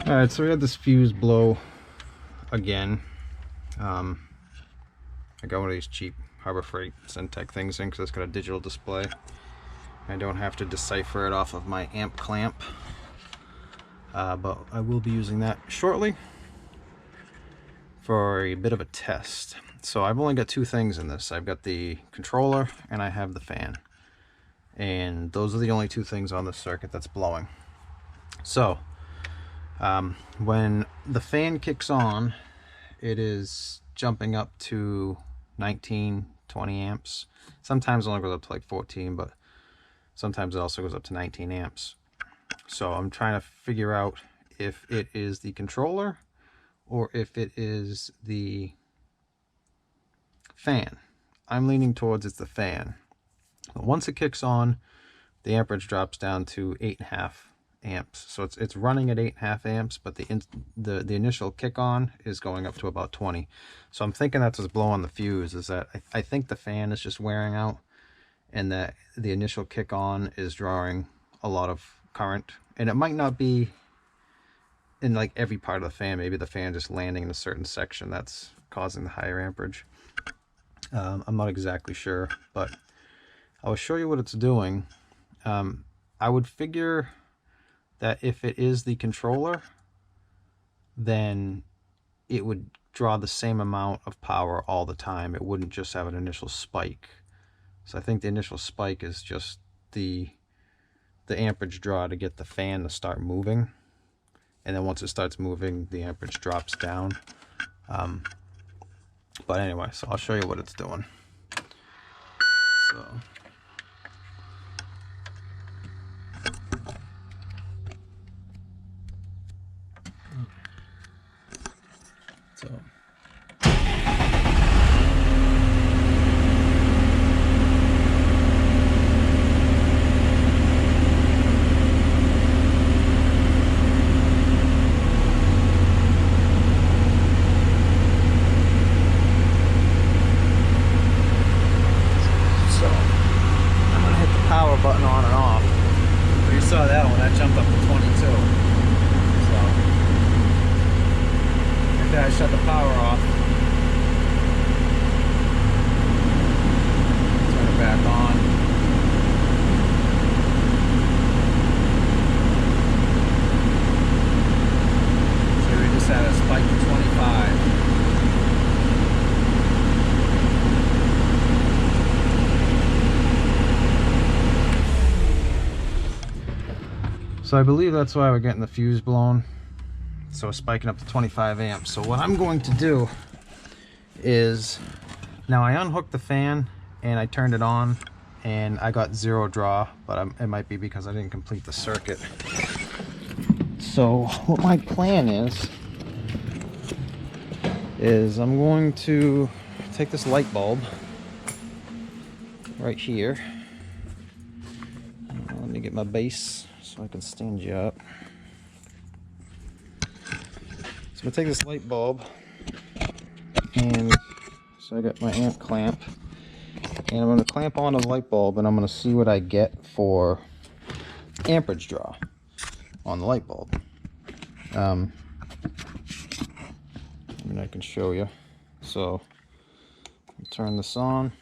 Alright, so we had this fuse blow again. I got one of these cheap Harbor Freight Syntec things in because it's got a digital display. I don't have to decipher it off of my amp clamp, but I will be using that shortly for a bit of a test. So I've only got two things in this. I've got the controller and I have the fan, and those are the only two things on this circuit that's blowing. So when the fan kicks on, it is jumping up to 19, 20 amps. Sometimes it only goes up to like 14, but sometimes it also goes up to 19 amps. So I'm trying to figure out if it is the controller or if it is the fan. I'm leaning towards it's the fan. But once it kicks on, the amperage drops down to 8.5 amps. So it's running at 8.5 amps, but the initial kick on is going up to about 20. So I'm thinking that's what's blowing the fuse, is that I think the fan is just wearing out, and that the initial kick on is drawing a lot of current. And it might not be in like every part of the fan. Maybe the fan just landing in a certain section that's causing the higher amperage. I'm not exactly sure, but I'll show you what it's doing. I would figure that if it is the controller, then it would draw the same amount of power all the time. It wouldn't just have an initial spike. So I think the initial spike is just the amperage draw to get the fan to start moving, and then once it starts moving, the amperage drops down. But anyway, so I'll show you what it's doing. So button on and off. So you saw that one, that jumped up to 22. So after I shut the power off, turn it back on. So we just had a spike to 25. So I believe that's why we're getting the fuse blown. So it's spiking up to 25 amps. So what I'm going to do is, now I unhooked the fan and I turned it on and I got 0 draw, but it might be because I didn't complete the circuit. So what my plan is I'm going to take this light bulb right here. Let me get my base so I can stand you up. So I'm gonna take this light bulb, and so I got my amp clamp, and I'm gonna clamp on the light bulb, and I'm gonna see what I get for amperage draw on the light bulb. I mean, I can show you. So turn this on.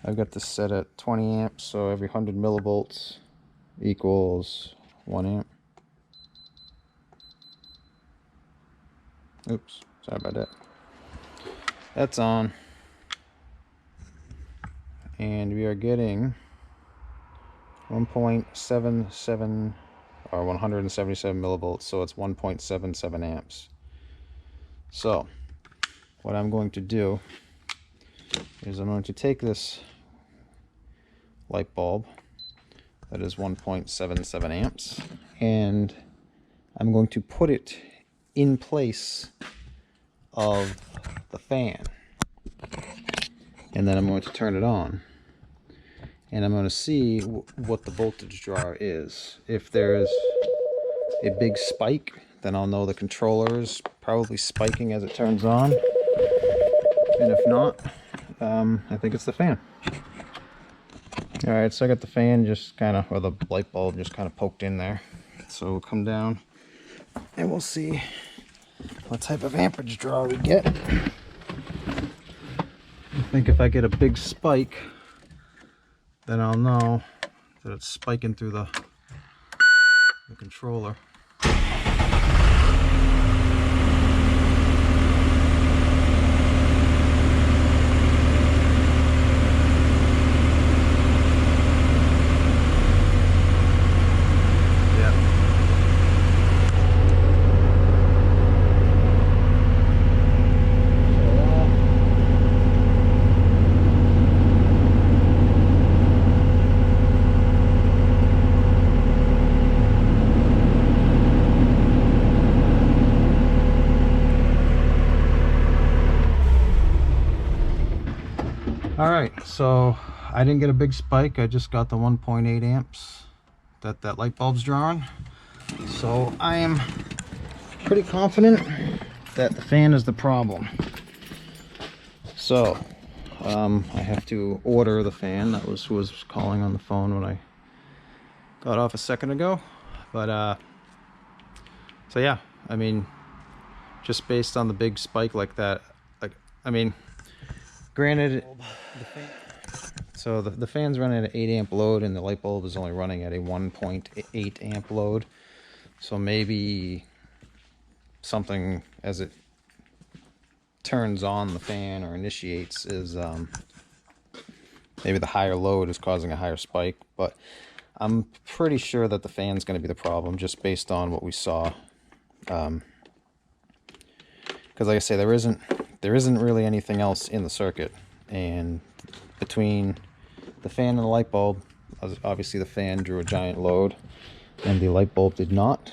I've got this set at 20 amps, so every 100 millivolts equals 1 amp. Oops, sorry about that. That's on. And we are getting 1.77 or 177 millivolts, so it's 1.77 amps. So what I'm going to do is I'm going to take this light bulb that is 1.77 amps, and I'm going to put it in place of the fan, and then I'm going to turn it on, and I'm going to see what the voltage draw is. If there's a big spike, then I'll know the controller is probably spiking as it turns on, and if not, I think it's the fan. Alright, so I got the fan just kind of, or the light bulb just kind of poked in there. So we'll come down. and we'll see what type of amperage draw we get. I think if I get a big spike, then I'll know that it's spiking through the controller. Alright, so I didn't get a big spike, I just got the 1.8 amps that light bulb's drawing. So I am pretty confident that the fan is the problem. So I have to order the fan. That was who was calling on the phone when I got off a second ago. But so yeah, I mean, just based on the big spike like that, like, I mean, granted, the fan's running at an 8 amp load and the light bulb is only running at a 1.8 amp load. So maybe something as it turns on the fan or initiates is maybe the higher load is causing a higher spike. But I'm pretty sure that the fan's going to be the problem just based on what we saw. Because like I say, there isn't really anything else in the circuit, and between the fan and the light bulb, obviously the fan drew a giant load and the light bulb did not,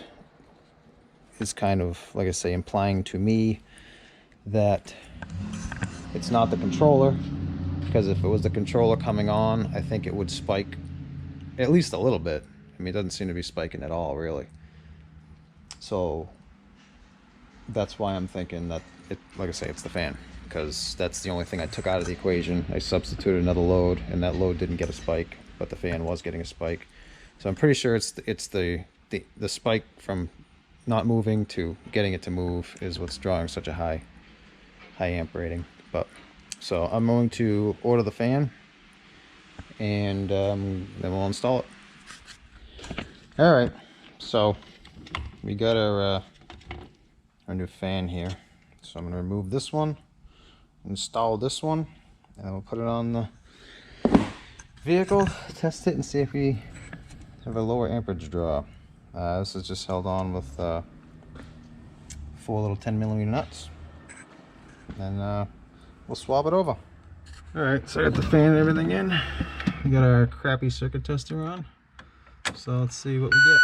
is kind of, like I say, implying to me that it's not the controller, because if it was the controller coming on, I think it would spike at least a little bit. I mean, it doesn't seem to be spiking at all, really. So that's why I'm thinking that like I say, it's the fan, because that's the only thing I took out of the equation. I substituted another load, and that load didn't get a spike, but the fan was getting a spike. So I'm pretty sure it's the spike from not moving to getting it to move is what's drawing such a high amp rating. But so I'm going to order the fan, and then we'll install it. All right, so we got our new fan here. So I'm going to remove this one, install this one, and we'll put it on the vehicle, test it, and see if we have a lower amperage draw. This is just held on with 4 little 10mm nuts, and we'll swap it over. Alright, so I got the fan and everything in. We got our crappy circuit tester on, so let's see what we get.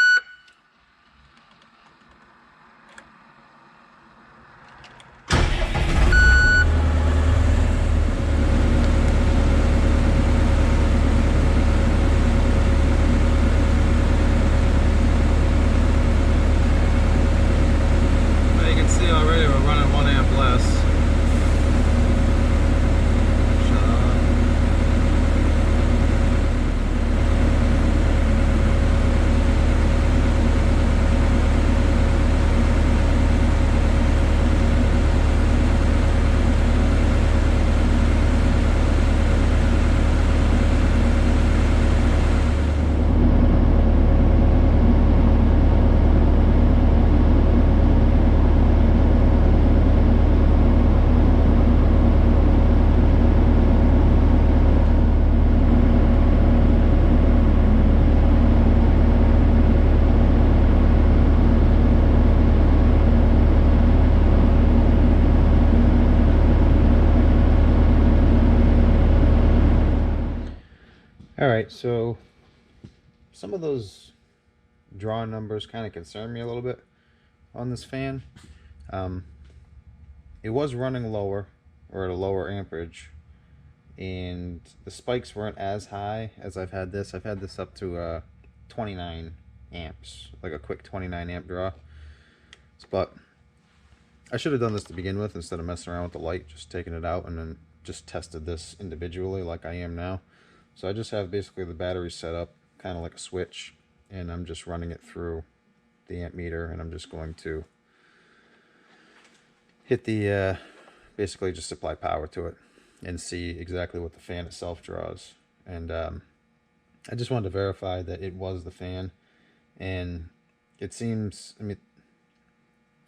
Alright, so some of those draw numbers kind of concern me a little bit on this fan. It was running lower, or at a lower amperage, and the spikes weren't as high as I've had this. I've had this up to 29 amps, like a quick 29 amp draw. But I should have done this to begin with instead of messing around with the light, just taking it out and then just tested this individually like I am now. So I just have basically the battery set up kind of like a switch, and I'm just running it through the amp meter, and I'm just going to hit the basically just apply power to it and see exactly what the fan itself draws. And I just wanted to verify that it was the fan, and it seems, I mean,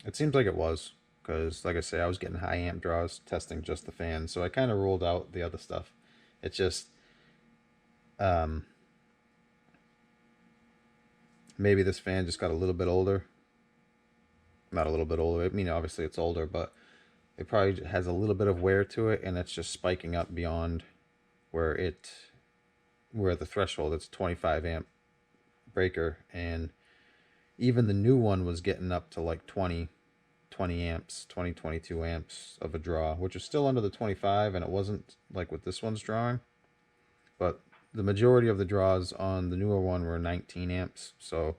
it seems like it was, because like I say, I was getting high amp draws testing just the fan, so I kind of ruled out the other stuff. It's just maybe this fan just got a little bit older. Not a little bit older, I mean obviously it's older, but it probably has a little bit of wear to it, and it's just spiking up beyond where the threshold. It's a 25 amp breaker, and even the new one was getting up to like 20 amps, 22 amps of a draw, which is still under the 25, and it wasn't like what this one's drawing. But the majority of the draws on the newer one were 19 amps. So,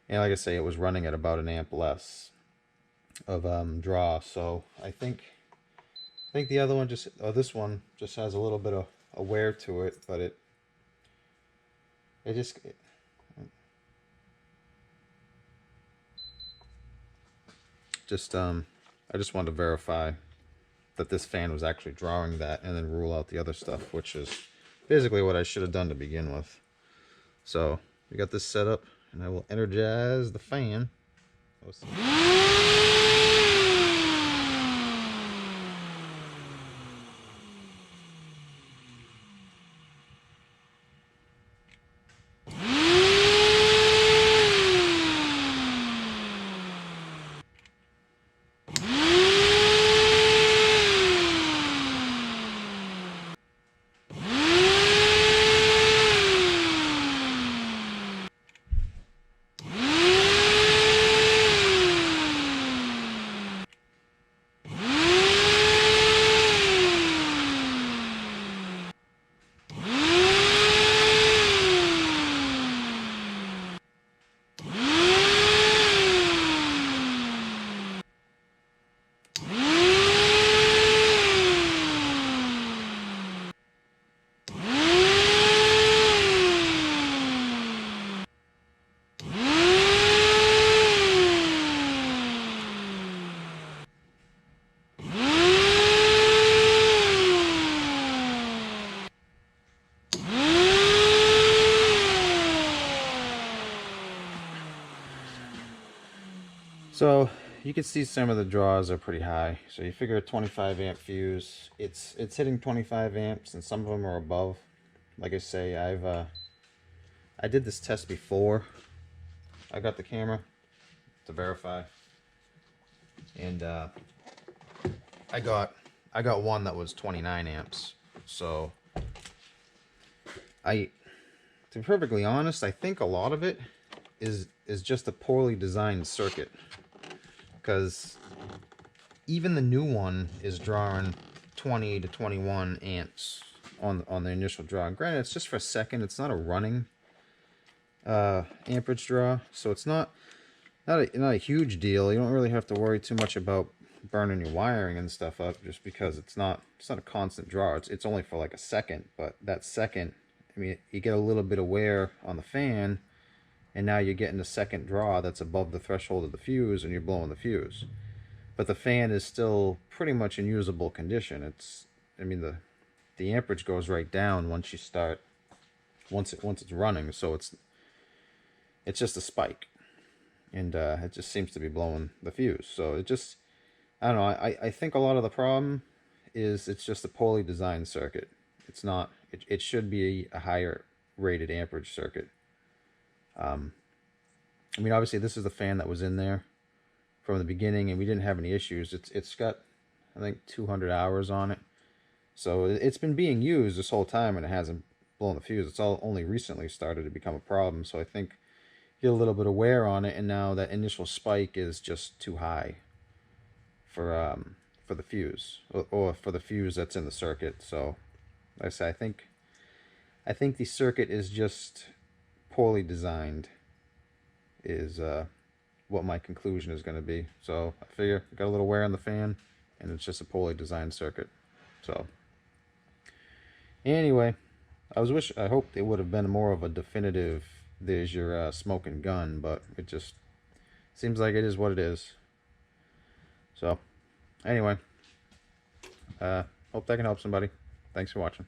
and like I say, it was running at about an amp less of draw. So I think the other one just, or this one just has a little bit of a wear to it, but it just, I just wanted to verify that this fan was actually drawing that, and then rule out the other stuff, which is basically what I should have done to begin with. So we got this set up, and I will energize the fan. So you can see some of the draws are pretty high. So you figure a 25 amp fuse, it's hitting 25 amps, and some of them are above. Like I say, I did this test before I got the camera to verify, and I got one that was 29 amps. So to be perfectly honest, I think a lot of it is just a poorly designed circuit, because even the new one is drawing 20 to 21 amps on the initial draw. Granted, it's just for a second. It's not a running amperage draw, so it's not a huge deal. You don't really have to worry too much about burning your wiring and stuff up, just because it's not a constant draw. It's only for like a second, but that second, I mean, you get a little bit of wear on the fan, and now you're getting a second draw that's above the threshold of the fuse, and you're blowing the fuse. But the fan is still pretty much in usable condition. I mean, the amperage goes right down once you start, once it's running. So it's just a spike, and it just seems to be blowing the fuse. So it just, I don't know. I think a lot of the problem is it's just a poorly designed circuit. It's not. It should be a higher rated amperage circuit. I mean, obviously this is the fan that was in there from the beginning, and we didn't have any issues. It's got, I think, 200 hours on it, so it's been being used this whole time, and it hasn't blown the fuse. It's all only recently started to become a problem. So I think you get a little bit of wear on it, and now that initial spike is just too high for the fuse, or for the fuse that's in the circuit. So like I say, I think the circuit is just poorly designed, is what my conclusion is going to be. So I figure got a little wear on the fan, and it's just a poorly designed circuit. So anyway, I hope it would have been more of a definitive there's your smoking gun, but it just seems like it is what it is. So, anyway, hope that can help somebody. Thanks for watching.